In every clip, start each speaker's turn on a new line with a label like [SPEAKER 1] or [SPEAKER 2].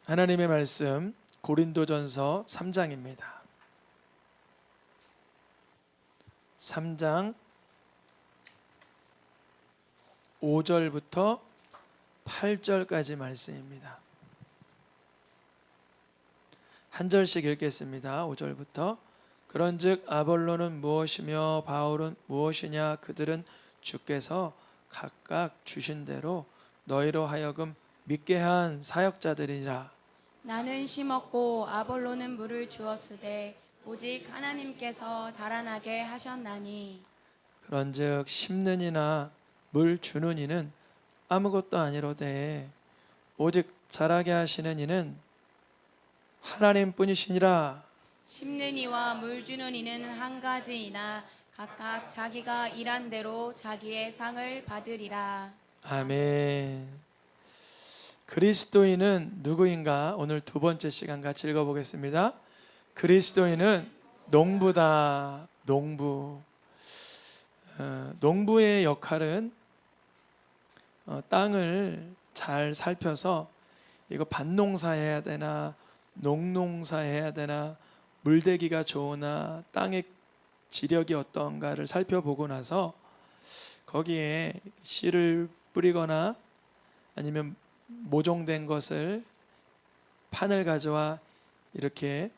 [SPEAKER 1] 하나님의 말씀 고린도전서 3장입니다. 3장 5절부터 8절까지 말씀입니다. 한 절씩 읽겠습니다. 5절부터 그런즉 아볼로는 무엇이며 바울은 무엇이냐 그들은 주께서 각각 주신 대로 너희로 하여금 믿게 한 사역자들이라.
[SPEAKER 2] 나는 심었고 아볼로는 물을 주었으되 오직 하나님께서 자라나게 하셨나니.
[SPEAKER 1] 그런즉 심는 이나 물 주는 이는 아무것도 아니로되 오직 자라게 하시는 이는 하나님뿐이시니라.
[SPEAKER 2] 심는 이와 물 주는 이는 한 가지이나 각각 자기가 일한 대로 자기의 상을 받으리라.
[SPEAKER 1] 아멘. 그리스도인은 누구인가? 오늘 두 번째 시간 같이 읽어보겠습니다. 그리스도인은 농부다. 농부. 농부의 역할은 땅을 잘 살펴서 이거 밭농사 해야 되나 농농사 해야 되나 물대기가 좋으나 땅의 지력이 어떤가를 살펴보고 나서 거기에 씨를 뿌리거나 아니면 모종된 것을 판을 가져와 이렇게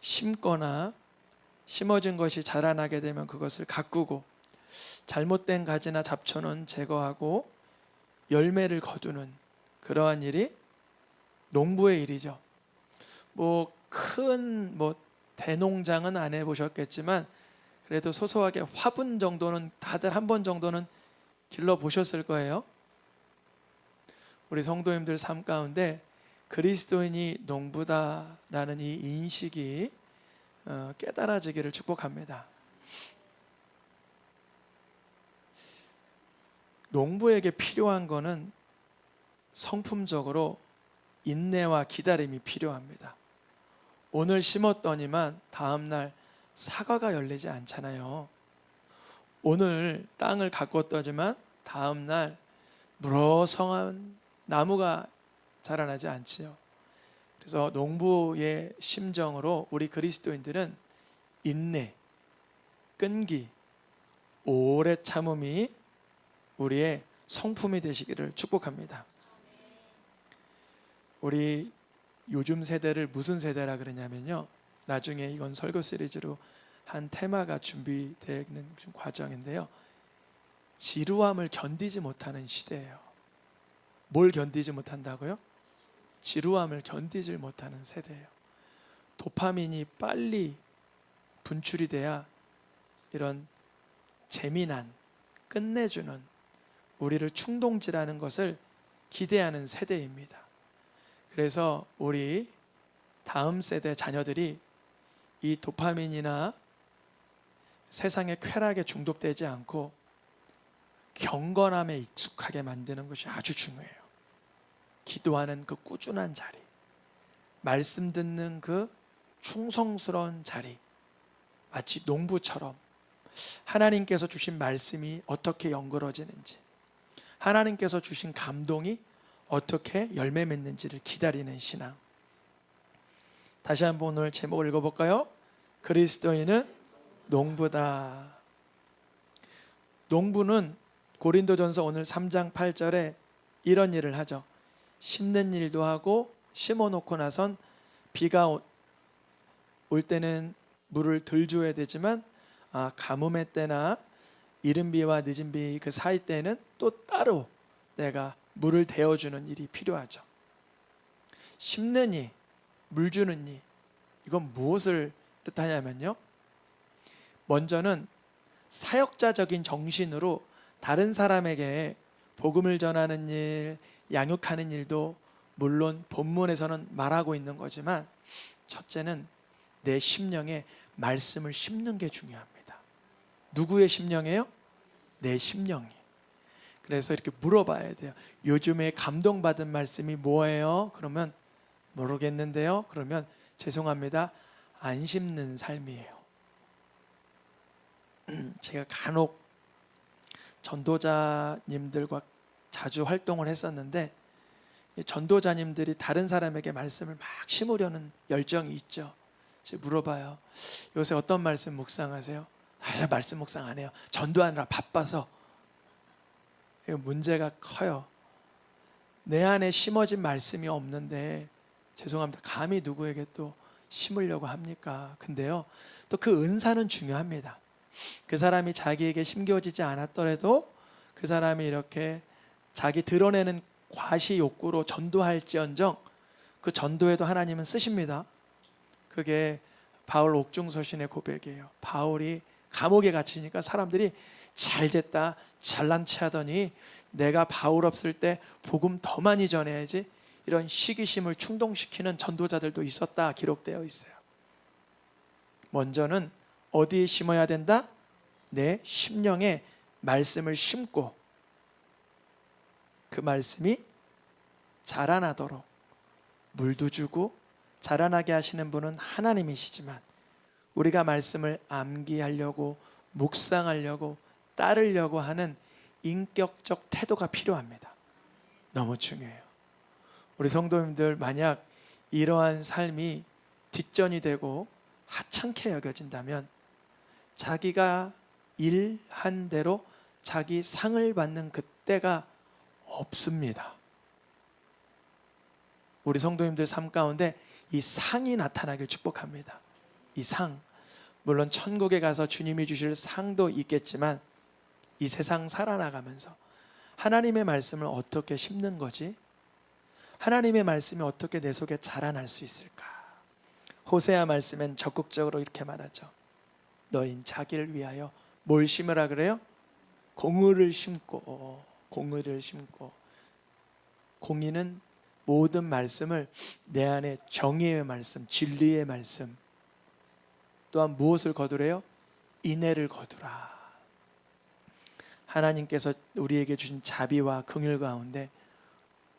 [SPEAKER 1] 심거나 심어진 것이 자라나게 되면 그것을 가꾸고 잘못된 가지나 잡초는 제거하고 열매를 거두는 그러한 일이 농부의 일이죠. 큰 대농장은 안 해보셨겠지만 그래도 소소하게 화분 정도는 다들 한 번 정도는 길러 보셨을 거예요. 우리 성도님들 삶 가운데 그리스도인이 농부다라는 이 인식이 깨달아지기를 축복합니다. 농부에게 필요한 것은 성품적으로 인내와 기다림이 필요합니다. 오늘 심었더니만 다음날 사과가 열리지 않잖아요. 오늘 땅을 가꿨더지만 다음날 무러성한 나무가 자라나지 않지요. 그래서 농부의 심정으로 우리 그리스도인들은 인내, 끈기, 오래 참음이 우리의 성품이 되시기를 축복합니다. 우리 요즘 세대를 무슨 세대라 그러냐면요, 나중에 이건 설교 시리즈로 한 테마가 준비되는 과정인데요, 지루함을 견디지 못하는 시대예요. 뭘 견디지 못한다고요? 지루함을 견디지 못하는 세대예요. 도파민이 빨리 분출이 돼야 이런 재미난, 끝내주는, 우리를 충동질하는 것을 기대하는 세대입니다. 그래서 우리 다음 세대 자녀들이 이 도파민이나 세상의 쾌락에 중독되지 않고 경건함에 익숙하게 만드는 것이 아주 중요해요. 기도하는 그 꾸준한 자리, 말씀 듣는 그 충성스러운 자리, 마치 농부처럼 하나님께서 주신 말씀이 어떻게 연그러지는지, 하나님께서 주신 감동이 어떻게 열매 맺는지를 기다리는 신앙. 다시 한번 오늘 제목을 읽어볼까요? 그리스도인은 농부다. 농부는 고린도전서 오늘 3장 8절에 이런 일을 하죠. 심는 일도 하고 심어놓고 나선 비가 올 때는 물을 덜 줘야 되지만 가뭄의 때나 이른 비와 늦은 비 그 사이 때는 또 따로 내가 물을 대어주는 일이 필요하죠. 심는 이, 물 주는 이, 이건 무엇을 뜻하냐면요, 먼저는 사역자적인 정신으로 다른 사람에게 복음을 전하는 일, 양육하는 일도 물론 본문에서는 말하고 있는 거지만 첫째는 내 심령에 말씀을 심는 게 중요합니다. 누구의 심령이에요? 내 심령이. 그래서 이렇게 물어봐야 돼요. 요즘에 감동받은 말씀이 뭐예요? 그러면 모르겠는데요. 그러면 죄송합니다, 안 심는 삶이에요. 제가 간혹 전도자님들과 자주 활동을 했었는데 이 전도자님들이 다른 사람에게 말씀을 막 심으려는 열정이 있죠. 그래서 물어봐요. 요새 어떤 말씀 묵상하세요? 아, 말씀 묵상 안 해요. 전도하느라 바빠서. 이거 문제가 커요. 내 안에 심어진 말씀이 없는데 죄송합니다. 감히 누구에게 또 심으려고 합니까? 근데요, 또 그 은사는 중요합니다. 그 사람이 자기에게 심겨지지 않았더라도 그 사람이 이렇게 자기 드러내는 과시 욕구로 전도할지언정 그 전도에도 하나님은 쓰십니다. 그게 바울 옥중서신의 고백이에요. 바울이 감옥에 갇히니까 사람들이 잘됐다, 잘난 체 하더니 내가 바울 없을 때 복음 더 많이 전해야지, 이런 시기심을 충동시키는 전도자들도 있었다 기록되어 있어요. 먼저는 어디에 심어야 된다? 내 심령에 말씀을 심고 그 말씀이 자라나도록 물도 주고 자라나게 하시는 분은 하나님이시지만 우리가 말씀을 암기하려고 묵상하려고 따르려고 하는 인격적 태도가 필요합니다. 너무 중요해요. 우리 성도님들 만약 이러한 삶이 뒷전이 되고 하찮게 여겨진다면 자기가 일한 대로 자기 상을 받는 그때가 없습니다. 우리 성도님들 삶 가운데 이 상이 나타나길 축복합니다. 이 상, 물론 천국에 가서 주님이 주실 상도 있겠지만 이 세상 살아나가면서 하나님의 말씀을 어떻게 심는 거지? 하나님의 말씀이 어떻게 내 속에 자라날 수 있을까? 호세아 말씀엔 적극적으로 이렇게 말하죠. 너인 자기를 위하여 뭘 심으라 그래요? 공의를 심고. 공의를 심고. 공의는 모든 말씀을 내 안에 정의의 말씀, 진리의 말씀, 또한 무엇을 거두래요? 인애를 거두라. 하나님께서 우리에게 주신 자비와 긍휼 가운데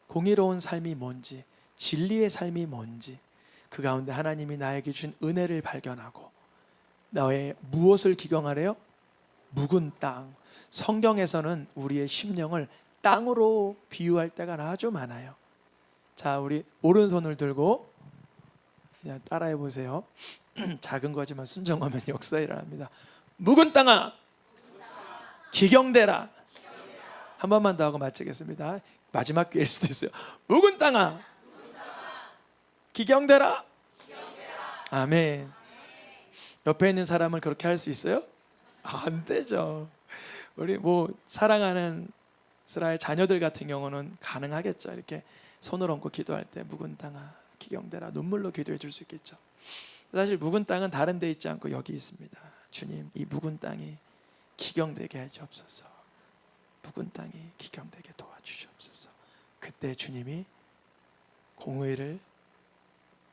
[SPEAKER 1] 공의로운 삶이 뭔지, 진리의 삶이 뭔지, 그 가운데 하나님이 나에게 주신 은혜를 발견하고 너의 무엇을 기경하래요? 묵은 땅. 성경에서는 우리의 심령을 땅으로 비유할 때가 아주 많아요. 자, 우리 오른손을 들고 그냥 따라해 보세요. 작은 거지만 순종하면 역사 일어납니다. 묵은 땅아, 기경되라. 한 번만 더 하고 마치겠습니다. 마지막 기회일 수도 있어요. 묵은 땅아, 기경되라. 아멘. 옆에 있는 사람을 그렇게 할 수 있어요? 안 되죠. 우리 사랑하는 이스라엘 자녀들 같은 경우는 가능하겠죠. 이렇게 손을 얹고 기도할 때 묵은 땅아 기경되라, 눈물로 기도해 줄 수 있겠죠. 사실 묵은 땅은 다른 데 있지 않고 여기 있습니다. 주님, 이 묵은 땅이 기경되게 하시옵소서. 묵은 땅이 기경되게 도와주시옵소서. 그때 주님이 공의를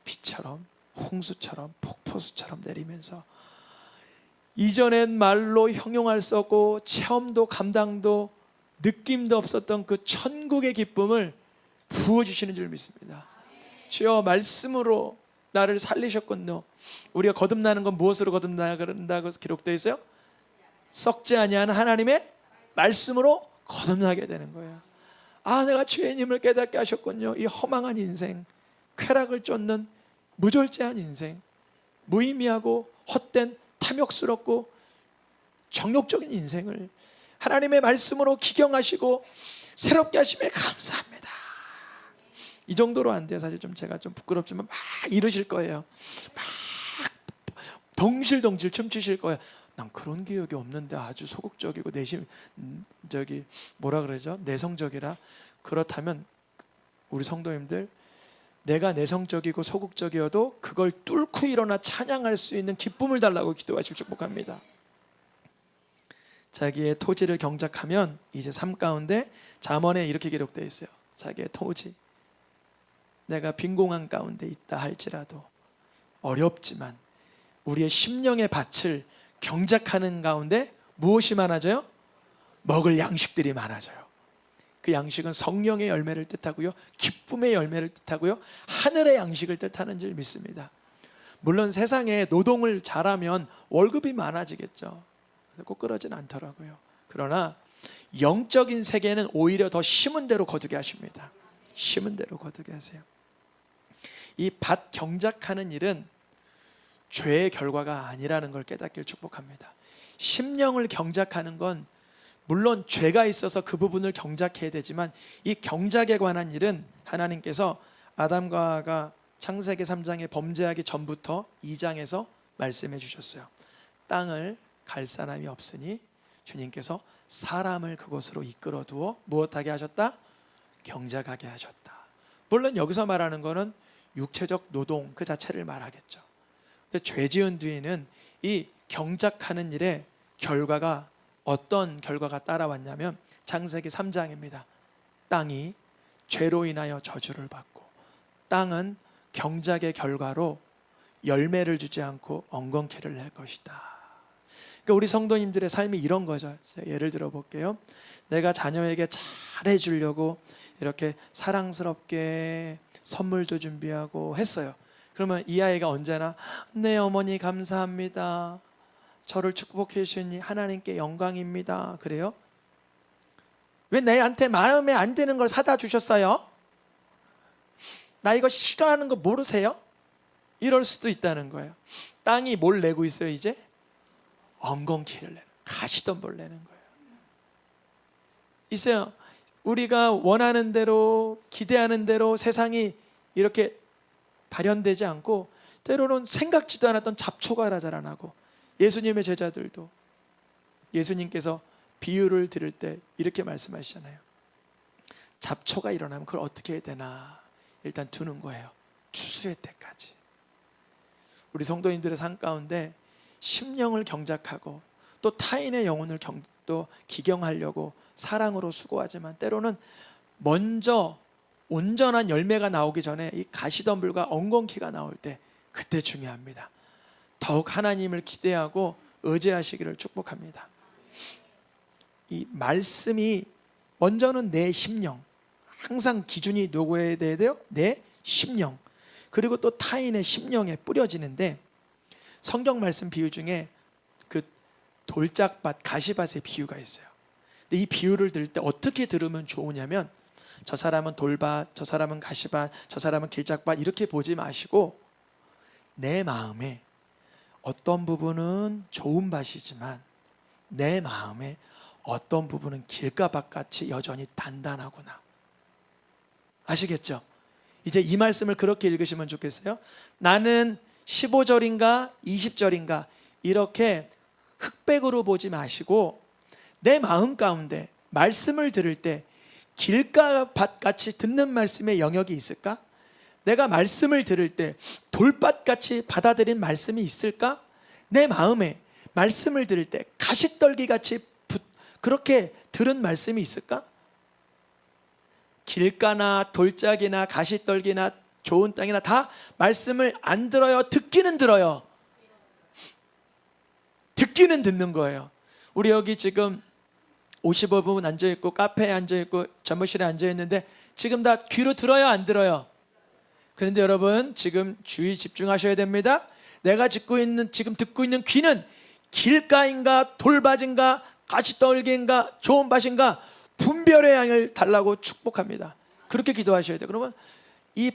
[SPEAKER 1] 비처럼 홍수처럼 폭포수처럼 내리면서 이전엔 말로 형용할 수 없고 체험도 감당도 느낌도 없었던 그 천국의 기쁨을 부어주시는 줄 믿습니다. 주여, 말씀으로 나를 살리셨군요. 우리가 거듭나는 건 무엇으로 거듭나는다고 기록되어 있어요? 썩지 아니하는 하나님의 말씀으로 거듭나게 되는 거예요. 아, 내가 죄인임을 깨닫게 하셨군요. 이 허망한 인생, 쾌락을 쫓는 무절제한 인생, 무의미하고 헛된 탐욕스럽고 정욕적인 인생을 하나님의 말씀으로 기경하시고 새롭게 하심에 감사합니다. 이 정도로 안 돼. 사실 제가 좀 부끄럽지만 막 이러실 거예요. 막 덩실덩실 춤추실 거예요. 난 그런 기억이 없는데 아주 소극적이고 내성적이라. 그렇다면 우리 성도님들, 내가 내성적이고 소극적이어도 그걸 뚫고 일어나 찬양할 수 있는 기쁨을 달라고 기도하실 축복합니다. 자기의 토지를 경작하면 이제 삶 가운데 잠언에 이렇게 기록되어 있어요. 자기의 토지, 내가 빈공한 가운데 있다 할지라도 어렵지만 우리의 심령의 밭을 경작하는 가운데 무엇이 많아져요? 먹을 양식들이 많아져요. 그 양식은 성령의 열매를 뜻하고요, 기쁨의 열매를 뜻하고요, 하늘의 양식을 뜻하는 줄 믿습니다. 물론 세상에 노동을 잘하면 월급이 많아지겠죠. 꼭 그러진 않더라고요. 그러나 영적인 세계는 오히려 더 심은 대로 거두게 하십니다. 심은 대로 거두게 하세요. 이 밭 경작하는 일은 죄의 결과가 아니라는 걸 깨닫기를 축복합니다. 심령을 경작하는 건 물론 죄가 있어서 그 부분을 경작해야 되지만, 이 경작에 관한 일은 하나님께서 아담과 하와가 창세기 3장에 범죄하기 전부터 2장에서 말씀해 주셨어요. 땅을 갈 사람이 없으니 주님께서 사람을 그곳으로 이끌어 두어 무엇하게 하셨다? 경작하게 하셨다. 물론 여기서 말하는 거는 육체적 노동 그 자체를 말하겠죠. 근데 죄 지은 뒤에는 이 경작하는 일의 결과가, 어떤 결과가 따라왔냐면 창세기 3장입니다. 땅이 죄로 인하여 저주를 받고, 땅은 경작의 결과로 열매를 주지 않고 엉겅퀴를 할 것이다. 그러니까 우리 성도님들의 삶이 이런 거죠. 예를 들어 볼게요. 내가 자녀에게 잘해 주려고 이렇게 사랑스럽게 선물도 준비하고 했어요. 그러면 이 아이가 언제나 네 어머니 감사합니다, 저를 축복해 주시니 하나님께 영광입니다, 그래요? 왜 내한테 마음에 안 드는 걸 사다 주셨어요? 나 이거 싫어하는 거 모르세요? 이럴 수도 있다는 거예요. 땅이 뭘 내고 있어요? 이제 엉겅퀴를 내는, 가시덤불을 내는 거예요. 있어요. 우리가 원하는 대로, 기대하는 대로 세상이 이렇게 발현되지 않고, 때로는 생각지도 않았던 잡초가 자라나고, 예수님의 제자들도 예수님께서 비유를 들을 때 이렇게 말씀하시잖아요. 잡초가 일어나면 그걸 어떻게 해야 되나 일단 두는 거예요. 추수의 때까지. 우리 성도님들의 삶 가운데 심령을 경작하고 또 타인의 영혼을 또 기경하려고 사랑으로 수고하지만, 때로는 먼저 온전한 열매가 나오기 전에 이 가시덤불과 엉겅퀴가 나올 때, 그때 중요합니다. 더욱 하나님을 기대하고 의지하시기를 축복합니다. 이 말씀이 먼저는 내 심령, 항상 기준이 누구에 대해야 돼요? 내 심령, 그리고 또 타인의 심령에 뿌려지는데, 성경 말씀 비유 중에 그 돌짝밭, 가시밭의 비유가 있어요. 근데 이 비유를 들을 때 어떻게 들으면 좋으냐면, 저 사람은 돌밭, 저 사람은 가시밭, 저 사람은 길짝밭 이렇게 보지 마시고, 내 마음에 어떤 부분은 좋은 밭이지만 내 마음에 어떤 부분은 길가밭같이 여전히 단단하구나. 아시겠죠? 이제 이 말씀을 그렇게 읽으시면 좋겠어요. 나는 15절인가 20절인가 이렇게 흑백으로 보지 마시고, 내 마음 가운데 말씀을 들을 때 길가밭같이 듣는 말씀의 영역이 있을까? 내가 말씀을 들을 때 돌밭같이 받아들인 말씀이 있을까? 내 마음에 말씀을 들을 때 가시떨기같이 그렇게 들은 말씀이 있을까? 길가나 돌짝이나 가시떨기나 좋은 땅이나 다 말씀을 안 들어요? 듣기는 들어요? 듣기는 듣는 거예요. 우리 여기 지금 55분 앉아있고 카페에 앉아있고 전무실에 앉아있는데 지금 다 귀로 들어요? 안 들어요? 그런데 여러분 지금 주의 집중하셔야 됩니다. 내가 지금 듣고 있는 귀는 길가인가 돌밭인가 가시떨기인가 좋은 밭인가 분별의 양을 달라고 축복합니다. 그렇게 기도하셔야 돼요. 그러면 이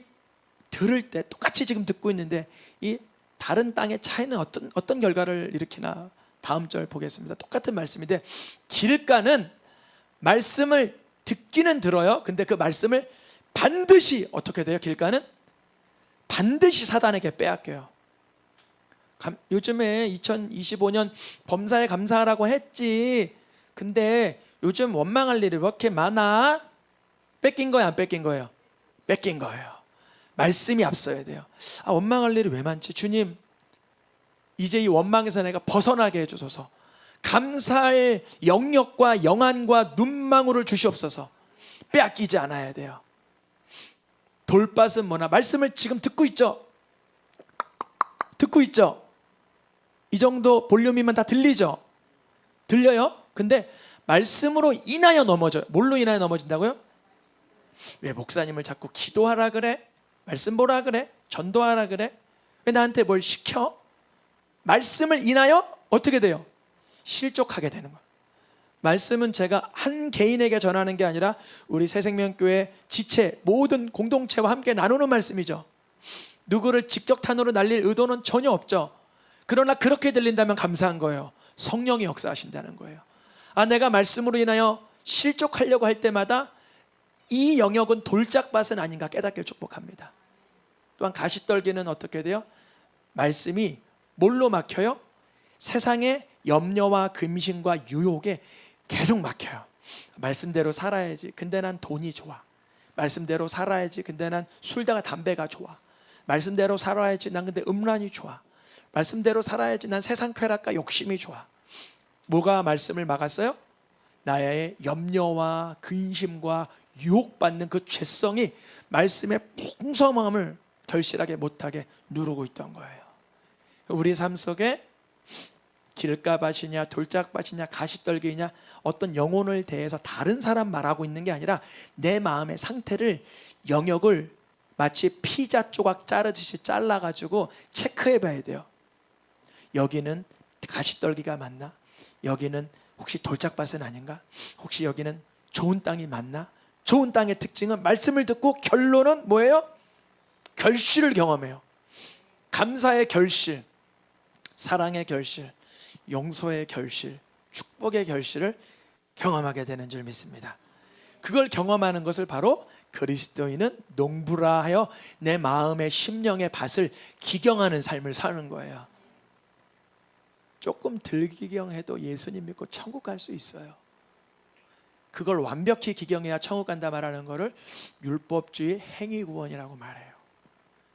[SPEAKER 1] 들을 때 똑같이 지금 듣고 있는데 이 다른 땅의 차이는 어떤 결과를 일으키나 다음 절 보겠습니다. 똑같은 말씀인데, 길가는 말씀을 듣기는 들어요. 근데 그 말씀을 반드시 어떻게 돼요? 길가는 반드시 사단에게 빼앗겨요. 요즘에 2025년 범사에 감사하라고 했지, 근데 요즘 원망할 일이 왜 이렇게 많아? 뺏긴 거예요? 안 뺏긴 거예요? 뺏긴 거예요. 말씀이 앞서야 돼요. 원망할 일이 왜 많지? 주님, 이제 이 원망에서 내가 벗어나게 해주소서. 감사할 영역과 영안과 눈망울을 주시옵소서. 빼앗기지 않아야 돼요. 돌밭은 뭐나? 말씀을 지금 듣고 있죠? 듣고 있죠? 이 정도 볼륨이면 다 들리죠? 들려요? 근데 말씀으로 인하여 넘어져요. 뭘로 인하여 넘어진다고요? 왜 목사님을 자꾸 기도하라 그래? 말씀 보라 그래? 전도하라 그래? 왜 나한테 뭘 시켜? 말씀을 인하여 어떻게 돼요? 실족하게 되는 거예요. 말씀은 제가 한 개인에게 전하는 게 아니라 우리 새생명교회 지체 모든 공동체와 함께 나누는 말씀이죠. 누구를 직격탄으로 날릴 의도는 전혀 없죠. 그러나 그렇게 들린다면 감사한 거예요. 성령이 역사하신다는 거예요. 내가 말씀으로 인하여 실족하려고 할 때마다 이 영역은 돌짝밭은 아닌가 깨닫기를 축복합니다. 또한 가시떨기는 어떻게 돼요? 말씀이 뭘로 막혀요? 세상의 염려와 금신과 유혹에 계속 막혀요. 말씀대로 살아야지. 근데 난 돈이 좋아. 말씀대로 살아야지. 근데 난 술다가 담배가 좋아. 말씀대로 살아야지. 난 근데 음란이 좋아. 말씀대로 살아야지. 난 세상 쾌락과 욕심이 좋아. 뭐가 말씀을 막았어요? 나의 염려와 근심과 유혹받는 그 죄성이 말씀의 풍성함을 결실하게 못하게 누르고 있던 거예요. 우리 삶 속에 길가밭이냐 돌짝밭이냐 가시떨기냐 어떤 영혼을 대해서 다른 사람 말하고 있는 게 아니라 내 마음의 상태를 영역을 마치 피자 조각 자르듯이 잘라가지고 체크해 봐야 돼요. 여기는 가시떨기가 맞나? 여기는 혹시 돌짝밭은 아닌가? 혹시 여기는 좋은 땅이 맞나? 좋은 땅의 특징은 말씀을 듣고 결론은 뭐예요? 결실을 경험해요. 감사의 결실, 사랑의 결실, 용서의 결실, 축복의 결실을 경험하게 되는 줄 믿습니다. 그걸 경험하는 것을 바로 그리스도인은 농부라 하여 내 마음의 심령의 밭을 기경하는 삶을 사는 거예요. 조금 덜 기경해도 예수님 믿고 천국 갈 수 있어요. 그걸 완벽히 기경해야 천국 간다 말하는 거를 율법주의 행위구원이라고 말해요.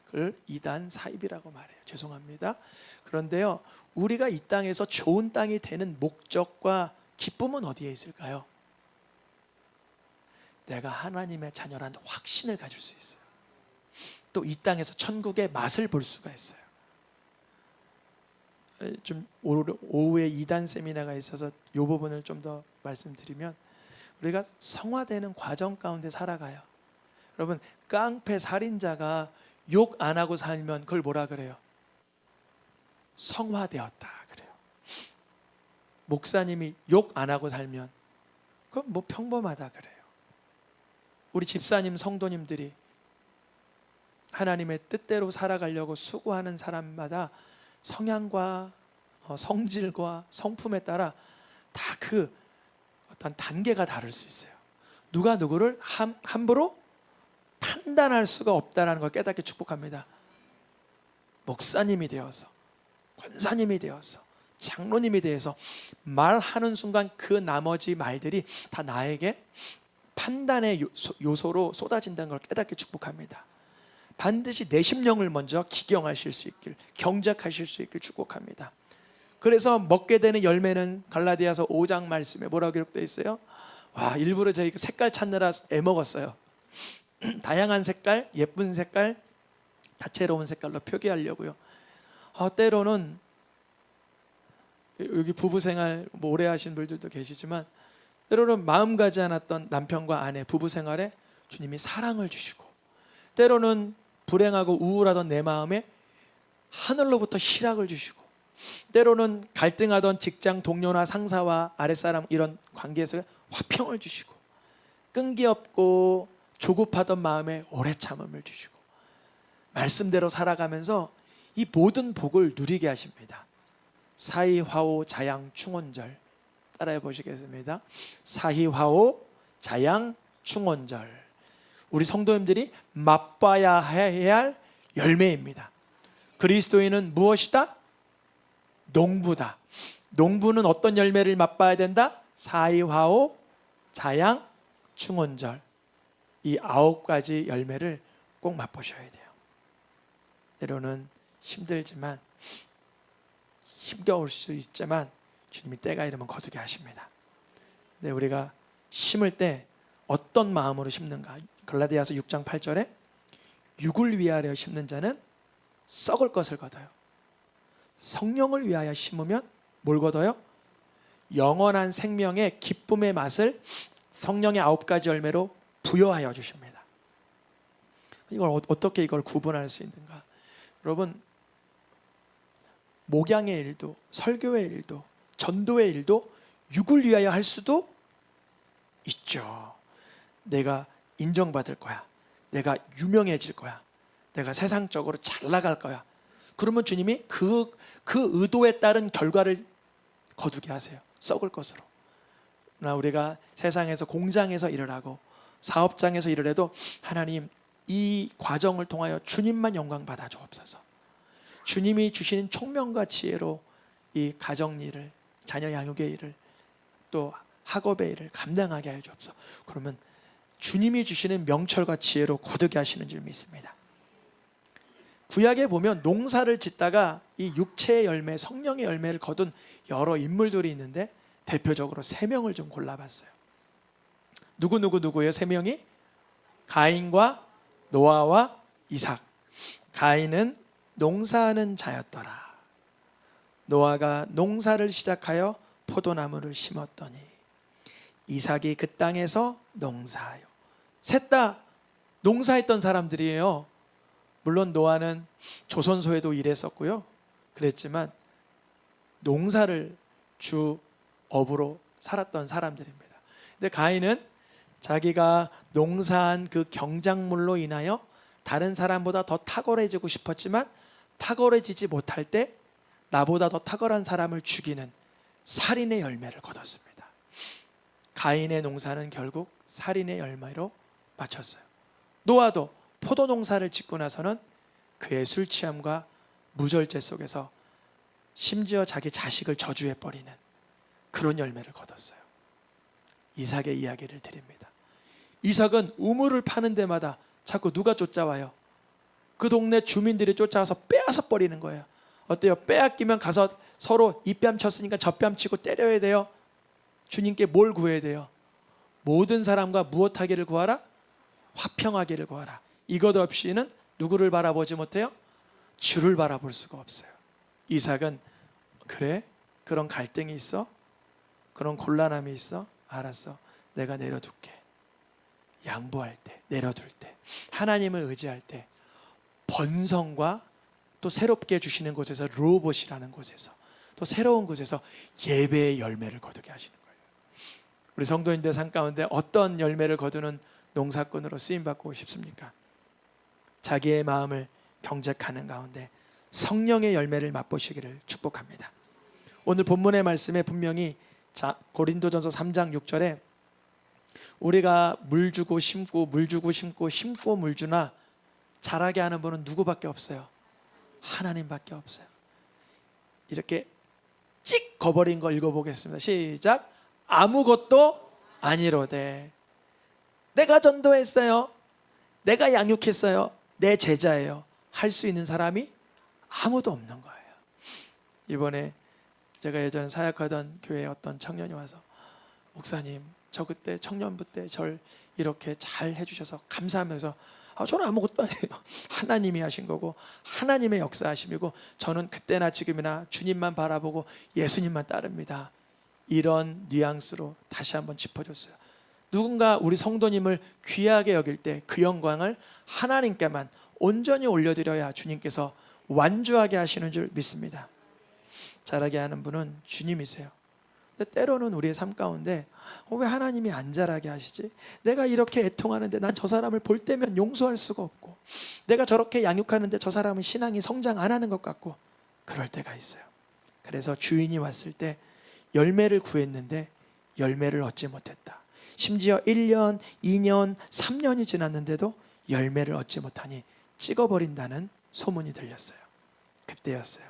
[SPEAKER 1] 그걸 이단 사입이라고 말해요. 죄송합니다. 그런데요, 우리가 이 땅에서 좋은 땅이 되는 목적과 기쁨은 어디에 있을까요? 내가 하나님의 자녀란 확신을 가질 수 있어요. 또 이 땅에서 천국의 맛을 볼 수가 있어요. 좀 오후에 이단 세미나가 있어서 이 부분을 좀 더 말씀드리면, 우리가 성화되는 과정 가운데 살아가요. 여러분, 깡패 살인자가 욕 안 하고 살면 그걸 뭐라 그래요? 성화되었다 그래요. 목사님이 욕 안 하고 살면 그건 뭐 평범하다 그래요. 우리 집사님 성도님들이 하나님의 뜻대로 살아가려고 수고하는 사람마다 성향과 성질과 성품에 따라 다 그 어떤 단계가 다를 수 있어요. 누가 누구를 함부로 판단할 수가 없다는 걸 깨닫게 축복합니다. 목사님이 되어서, 권사님이 되어서, 장로님이 되어서 말하는 순간 그 나머지 말들이 다 나에게 판단의 요소로 쏟아진다는 걸 깨닫게 축복합니다. 반드시 내 심령을 먼저 기경하실 수 있길, 경작하실 수 있길 축복합니다. 그래서 먹게 되는 열매는 갈라디아서 5장 말씀에 뭐라고 기록되어 있어요? 와, 일부러 저희 색깔 찾느라 애먹었어요. 다양한 색깔, 예쁜 색깔, 다채로운 색깔로 표기하려고요. 때로는 여기 부부생활 오래 하신 분들도 계시지만, 때로는 마음 가지 않았던 남편과 아내 부부생활에 주님이 사랑을 주시고, 때로는 불행하고 우울하던 내 마음에 하늘로부터 희락을 주시고, 때로는 갈등하던 직장 동료나 상사와 아랫사람 이런 관계에서 화평을 주시고, 끈기 없고 조급하던 마음에 오래 참음을 주시고, 말씀대로 살아가면서 이 모든 복을 누리게 하십니다. 사이화오 자양 충원절 따라해 보시겠습니다. 사이화오 자양 충원절, 우리 성도님들이 맛봐야 해야 할 열매입니다. 그리스도인은 무엇이다? 농부다. 농부는 어떤 열매를 맛봐야 된다? 사이화오 자양 충원절, 이 9가지 열매를 꼭 맛보셔야 돼요. 때로는 힘들지만, 힘겨울 수 있지만 주님이 때가 이르면 거두게 하십니다. 근데 우리가 심을 때 어떤 마음으로 심는가? 갈라디아서 6장 8절에 육을 위하여 심는 자는 썩을 것을 거둬요. 성령을 위하여 심으면 뭘 거둬요? 영원한 생명의 기쁨의 맛을 성령의 9가지 열매로 부여하여 주십니다. 이걸 어떻게 이걸 구분할 수 있는가? 여러분, 목양의 일도, 설교의 일도, 전도의 일도 육을 위하여 할 수도 있죠. 내가 인정받을 거야. 내가 유명해질 거야. 내가 세상적으로 잘 나갈 거야. 그러면 주님이 그 의도에 따른 결과를 거두게 하세요. 썩을 것으로. 그러나 우리가 세상에서 공장에서 일을 하고 사업장에서 일을 해도 하나님 이 과정을 통하여 주님만 영광 받아 주옵소서. 주님이 주시는 총명과 지혜로 이 가정 일을, 자녀 양육의 일을, 또 학업의 일을 감당하게 해 주옵소서. 그러면 주님이 주시는 명철과 지혜로 거두게 하시는 줄 믿습니다. 구약에 보면 농사를 짓다가 이 육체의 열매, 성령의 열매를 거둔 여러 인물들이 있는데 대표적으로 3명을 좀 골라봤어요. 누구예요? 3명이? 가인과 노아와 이삭. 가인은 농사하는 자였더라. 노아가 농사를 시작하여 포도나무를 심었더니 이삭이 그 땅에서 농사하여. 셋 다 농사했던 사람들이에요. 물론 노아는 조선소에도 일했었고요. 그랬지만 농사를 주 업으로 살았던 사람들입니다. 근데 가인은 자기가 농사한 그 경작물로 인하여 다른 사람보다 더 탁월해지고 싶었지만 탁월해지지 못할 때 나보다 더 탁월한 사람을 죽이는 살인의 열매를 거뒀습니다. 가인의 농사는 결국 살인의 열매로 마쳤어요. 노아도 포도 농사를 짓고 나서는 그의 술 취함과 무절제 속에서 심지어 자기 자식을 저주해버리는 그런 열매를 거뒀어요. 이삭의 이야기를 드립니다. 이삭은 우물을 파는 데마다 자꾸 누가 쫓아와요? 그 동네 주민들이 쫓아와서 빼앗아 버리는 거예요. 어때요? 빼앗기면 가서 서로 이 뺨 쳤으니까 저 뺨 치고 때려야 돼요. 주님께 뭘 구해야 돼요? 모든 사람과 무엇하기를 구하라? 화평하기를 구하라. 이것 없이는 누구를 바라보지 못해요? 주를 바라볼 수가 없어요. 이삭은 그래? 그런 갈등이 있어? 그런 곤란함이 있어? 알았어. 내가 내려둘게. 양보할 때, 내려둘 때, 하나님을 의지할 때 번성과 또 새롭게 주시는 곳에서 로봇이라는 곳에서 또 새로운 곳에서 예배의 열매를 거두게 하시는 거예요. 우리 성도님들 삶 가운데 어떤 열매를 거두는 농사꾼으로 쓰임받고 싶습니까? 자기의 마음을 경작하는 가운데 성령의 열매를 맛보시기를 축복합니다. 오늘 본문의 말씀에 분명히 고린도전서 3장 6절에 우리가 물 주고 심고 물 주고 심고 심고 물 주나 자라게 하는 분은 누구밖에 없어요? 하나님밖에 없어요. 이렇게 찍 거버린 거 읽어보겠습니다. 시작. 아무것도 아니로되 내가 전도했어요. 내가 양육했어요. 내 제자예요. 할 수 있는 사람이 아무도 없는 거예요. 이번에 제가 예전에 사역하던 교회에 어떤 청년이 와서 목사님 저 그때 청년부 때 절 이렇게 잘 해주셔서 감사하면서 저는 아무것도 아니에요. 하나님이 하신 거고 하나님의 역사하심이고 저는 그때나 지금이나 주님만 바라보고 예수님만 따릅니다. 이런 뉘앙스로 다시 한번 짚어줬어요. 누군가 우리 성도님을 귀하게 여길 때 그 영광을 하나님께만 온전히 올려드려야 주님께서 완주하게 하시는 줄 믿습니다. 자라게 하는 분은 주님이세요. 근데 때로는 우리의 삶 가운데 왜 하나님이 안 자라게 하시지? 내가 이렇게 애통하는데 난 저 사람을 볼 때면 용서할 수가 없고 내가 저렇게 양육하는데 저 사람은 신앙이 성장 안 하는 것 같고 그럴 때가 있어요. 그래서 주인이 왔을 때 열매를 구했는데 열매를 얻지 못했다. 심지어 1년, 2년, 3년이 지났는데도 열매를 얻지 못하니 찍어버린다는 소문이 들렸어요. 그때였어요.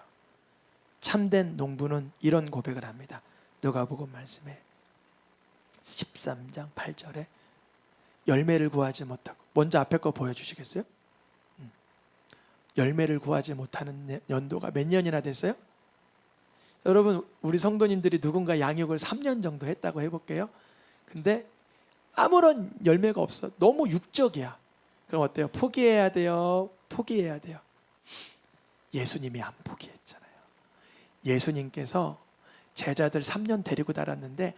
[SPEAKER 1] 참된 농부는 이런 고백을 합니다. 누가복음 말씀에 13장 8절에 열매를 구하지 못하고 먼저 앞에 거 보여주시겠어요? 열매를 구하지 못하는 연도가 몇 년이나 됐어요? 여러분 우리 성도님들이 누군가 양육을 3년 정도 했다고 해볼게요. 근데 아무런 열매가 없어. 너무 육적이야. 그럼 어때요? 포기해야 돼요? 포기해야 돼요? 예수님이 안 포기했잖아요. 예수님께서 제자들 3년 데리고 다녔는데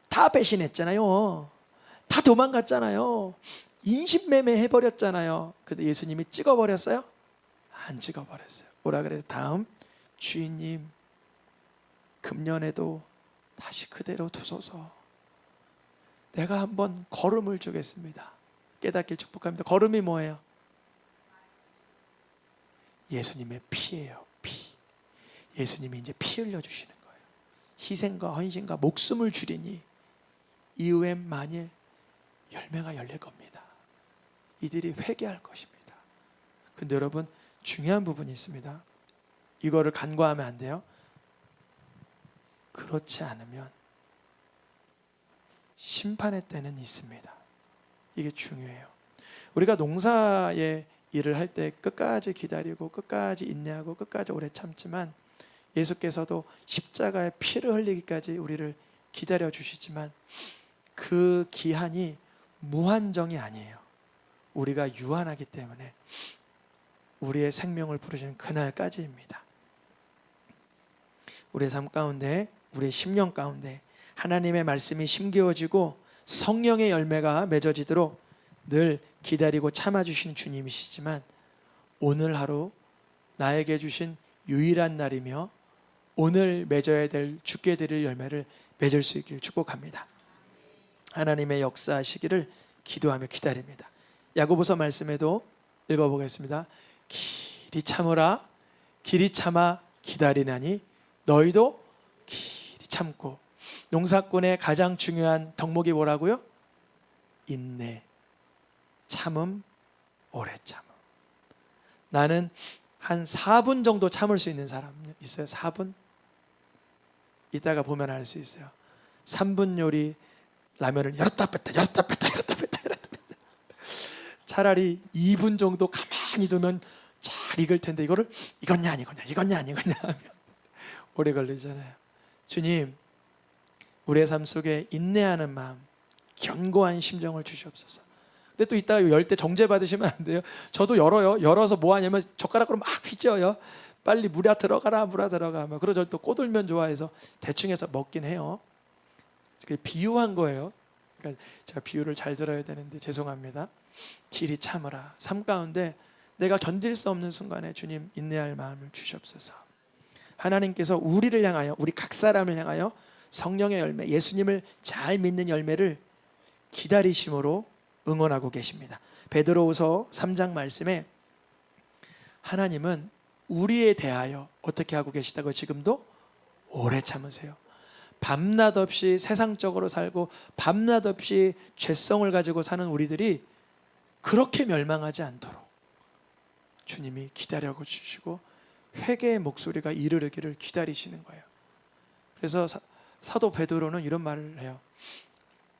[SPEAKER 1] 다 배신했잖아요. 다 도망갔잖아요. 인신매매 해버렸잖아요. 근데 예수님이 찍어버렸어요? 안 찍어버렸어요. 뭐라 그래서 다음 주인님 금년에도 다시 그대로 두소서. 내가 한번 걸음을 주겠습니다. 깨닫길 축복합니다. 걸음이 뭐예요? 예수님의 피예요. 피. 예수님이 이제 피 흘려주시는 거예요. 희생과 헌신과 목숨을 주리니 이후엔 만일 열매가 열릴 겁니다. 이들이 회개할 것입니다. 근데 여러분, 중요한 부분이 있습니다. 이거를 간과하면 안 돼요. 그렇지 않으면 심판의 때는 있습니다. 이게 중요해요. 우리가 농사의 일을 할 때 끝까지 기다리고 끝까지 인내하고 끝까지 오래 참지만, 예수께서도 십자가에 피를 흘리기까지 우리를 기다려 주시지만 그 기한이 무한정이 아니에요. 우리가 유한하기 때문에 우리의 생명을 부르시는 그날까지입니다. 우리의 삶 가운데, 우리의 심령 가운데 하나님의 말씀이 심겨지고 성령의 열매가 맺어지도록 늘 기다리고 참아주신 주님이시지만, 오늘 하루 나에게 주신 유일한 날이며 오늘 맺어야 될 주께 드릴 열매를 맺을 수 있기를 축복합니다. 하나님의 역사하시기를 기도하며 기다립니다. 야고보서 말씀에도 읽어보겠습니다. 길이 참으라, 길이 참아 기다리나니 너희도 길이 참고. 농사꾼의 가장 중요한 덕목이 뭐라고요? 인내, 참음, 오래 참음. 나는 한 4분 정도 참을 수 있는 사람 있어요. 4분? 이따가 보면 알 수 있어요. 3분 요리 라면을 열었다 뺐다 열었다 뺐다 열었다 뺐다 열었다 뺐다. 차라리 2분 정도 가만히 두면 잘 익을 텐데, 이거를 이거냐 아니거냐 이거냐 아니거냐 하면 오래 걸리잖아요. 주님, 우리의 삶 속에 인내하는 마음, 견고한 심정을 주시옵소서. 근데 또 이따가 열 때 정죄 받으시면 안 돼요. 저도 열어요. 열어서 뭐 하냐면 젓가락으로 막 휘저어요. 빨리 물에 들어가라, 물에 들어가. 그러고 저 또 꼬들면 좋아해서 대충 해서 먹긴 해요. 그게 비유한 거예요. 그러니까 제가 비유를 잘 들어야 되는데 죄송합니다. 길이 참으라. 삶 가운데 내가 견딜 수 없는 순간에 주님 인내할 마음을 주시옵소서. 하나님께서 우리를 향하여, 우리 각 사람을 향하여 성령의 열매, 예수님을 잘 믿는 열매를 기다리심으로 응원하고 계십니다. 베드로후서 3장 말씀에 하나님은 우리에 대하여 어떻게 하고 계시다고? 지금도 오래 참으세요. 밤낮 없이 세상적으로 살고 밤낮 없이 죄성을 가지고 사는 우리들이 그렇게 멸망하지 않도록 주님이 기다려 주시고 회개의 목소리가 이르르기를 기다리시는 거예요. 그래서 사도 베드로는 이런 말을 해요.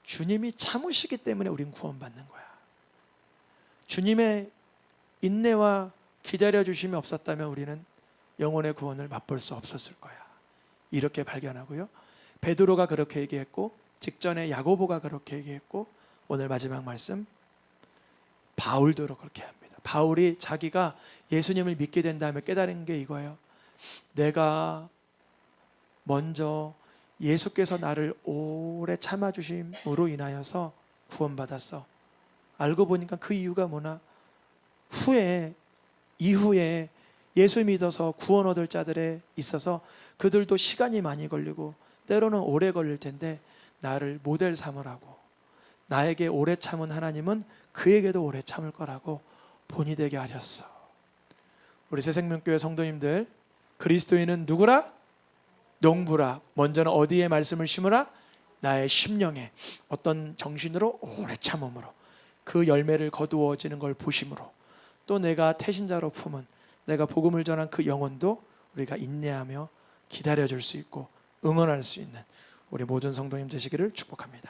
[SPEAKER 1] 주님이 참으시기 때문에 우린 구원받는 거야. 주님의 인내와 기다려 주심이 없었다면 우리는 영혼의 구원을 맛볼 수 없었을 거야. 이렇게 발견하고요. 베드로가 그렇게 얘기했고, 직전에 야고보가 그렇게 얘기했고, 오늘 마지막 말씀 바울도 그렇게 합니다. 바울이 자기가 예수님을 믿게 된 다음에 깨달은 게 이거예요. 내가 먼저 예수께서 나를 오래 참아주심으로 인하여서 구원받았어. 알고 보니까 그 이유가 뭐나, 이후에 예수 믿어서 구원 얻을 자들에 있어서 그들도 시간이 많이 걸리고 때로는 오래 걸릴 텐데 나를 모델 삼으라고, 나에게 오래 참은 하나님은 그에게도 오래 참을 거라고 본이 되게 하셨어. 우리 새생명교회 성도님들, 그리스도인은 누구라? 농부라. 먼저는 어디에 말씀을 심으라? 나의 심령에. 어떤 정신으로? 오래 참음으로. 그 열매를 거두어지는 걸 보심으로. 또 내가 태신자로 품은, 내가 복음을 전한 그 영혼도 우리가 인내하며 기다려줄 수 있고 응원할 수 있는 우리 모든 성도님 되시기를 축복합니다.